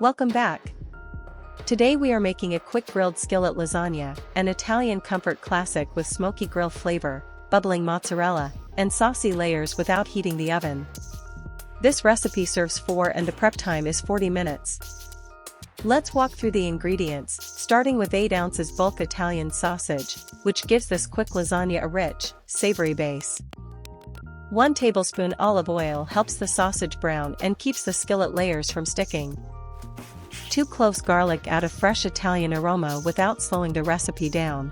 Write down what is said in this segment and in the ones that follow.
Welcome back. Today we are making a quick grilled skillet lasagna, an Italian comfort classic with smoky grill flavor, bubbling mozzarella, and saucy layers without heating the oven. This recipe serves 4 and the prep time is 40 minutes. Let's walk through the ingredients, starting with 8 ounces bulk Italian sausage, which gives this quick lasagna a rich, savory base. 1 tablespoon olive oil helps the sausage brown and keeps the skillet layers from sticking. 2 cloves garlic add a fresh Italian aroma without slowing the recipe down.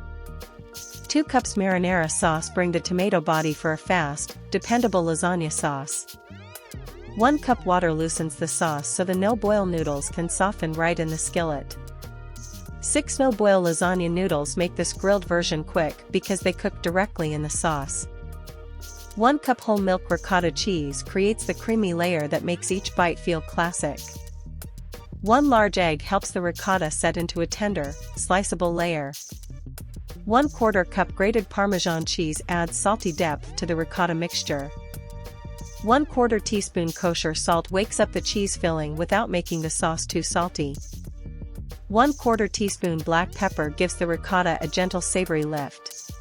2 cups marinara sauce bring the tomato body for a fast, dependable lasagna sauce. 1 cup water loosens the sauce so the no-boil noodles can soften right in the skillet. 6 no-boil lasagna noodles make this grilled version quick because they cook directly in the sauce. 1 cup whole milk ricotta cheese creates the creamy layer that makes each bite feel classic. 1 large egg helps the ricotta set into a tender, sliceable layer. 1/4 cup grated Parmesan cheese adds salty depth to the ricotta mixture. 1/4 teaspoon kosher salt wakes up the cheese filling without making the sauce too salty. 1/4 teaspoon black pepper gives the ricotta a gentle savory lift.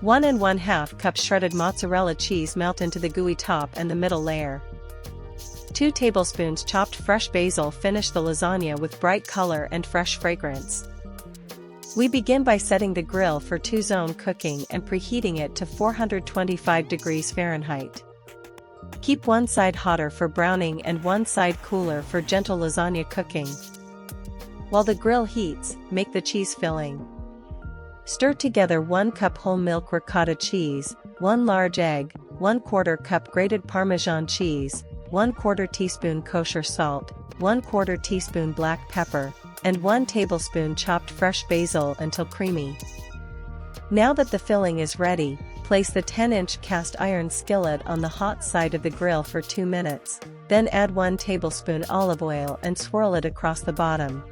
1 1/2 cup shredded mozzarella cheese melt into the gooey top and the middle layer. 2 tablespoons chopped fresh basil finish the lasagna with bright color and fresh fragrance. We begin by setting the grill for 2-zone cooking and preheating it to 425 degrees Fahrenheit. Keep one side hotter for browning and one side cooler for gentle lasagna cooking. While the grill heats, make the cheese filling. Stir together 1 cup whole milk ricotta cheese, 1 large egg, 1/4 cup grated Parmesan cheese, 1/4 teaspoon kosher salt, 1/4 teaspoon black pepper, and 1 tablespoon chopped fresh basil until creamy. Now that the filling is ready, place the 10-inch cast iron skillet on the hot side of the grill for 2 minutes, then add 1 tablespoon olive oil and swirl it across the bottom.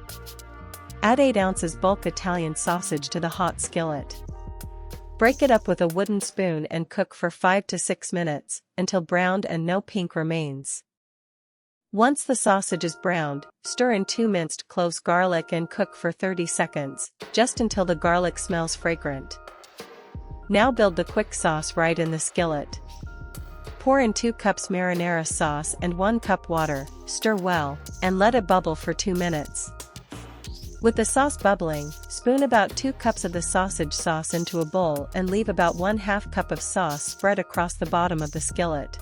Add 8 ounces bulk Italian sausage to the hot skillet. Break it up with a wooden spoon and cook for 5 to 6 minutes, until browned and no pink remains. Once the sausage is browned, stir in 2 minced cloves garlic and cook for 30 seconds, just until the garlic smells fragrant. Now build the quick sauce right in the skillet. Pour in 2 cups marinara sauce and 1 cup water, stir well, and let it bubble for 2 minutes. With the sauce bubbling, spoon about 2 cups of the sausage sauce into a bowl and leave about 1/2 cup of sauce spread across the bottom of the skillet.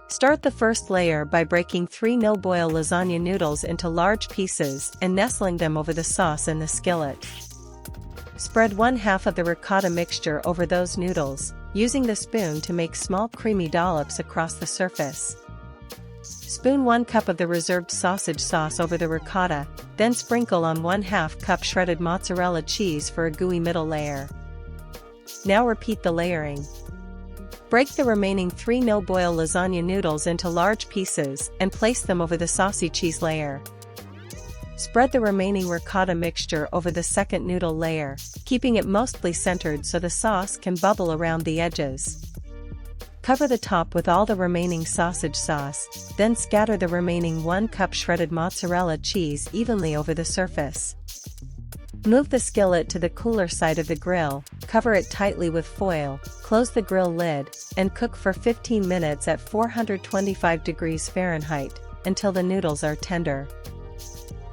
Start the first layer by breaking 3 no-boil lasagna noodles into large pieces and nestling them over the sauce in the skillet. Spread 1/2 of the ricotta mixture over those noodles, using the spoon to make small creamy dollops across the surface. Spoon 1 cup of the reserved sausage sauce over the ricotta, then sprinkle on 1/2 cup shredded mozzarella cheese for a gooey middle layer. Now repeat the layering. Break the remaining 3 no-boil lasagna noodles into large pieces and place them over the saucy cheese layer. Spread the remaining ricotta mixture over the second noodle layer, keeping it mostly centered so the sauce can bubble around the edges. Cover the top with all the remaining sausage sauce, then scatter the remaining 1 cup shredded mozzarella cheese evenly over the surface. Move the skillet to the cooler side of the grill, cover it tightly with foil, close the grill lid, and cook for 15 minutes at 425 degrees Fahrenheit, until the noodles are tender.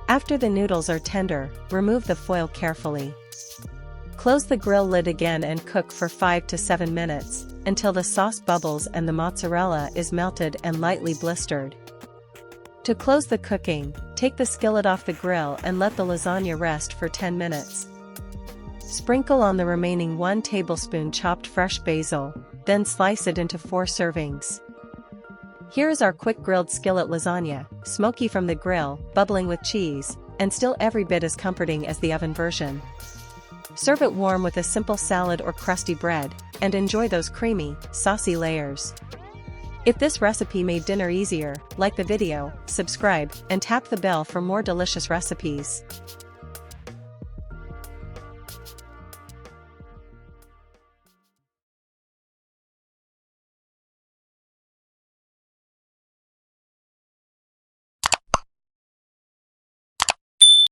After the noodles are tender, remove the foil carefully. Close the grill lid again and cook for 5 to 7 minutes, until the sauce bubbles and the mozzarella is melted and lightly blistered. To close the cooking, take the skillet off the grill and let the lasagna rest for 10 minutes. Sprinkle on the remaining 1 tablespoon chopped fresh basil, then slice it into 4 servings. Here is our quick grilled skillet lasagna, smoky from the grill, bubbling with cheese, and still every bit as comforting as the oven version. Serve it warm with a simple salad or crusty bread, and enjoy those creamy, saucy layers. If this recipe made dinner easier, like the video, subscribe, and tap the bell for more delicious recipes.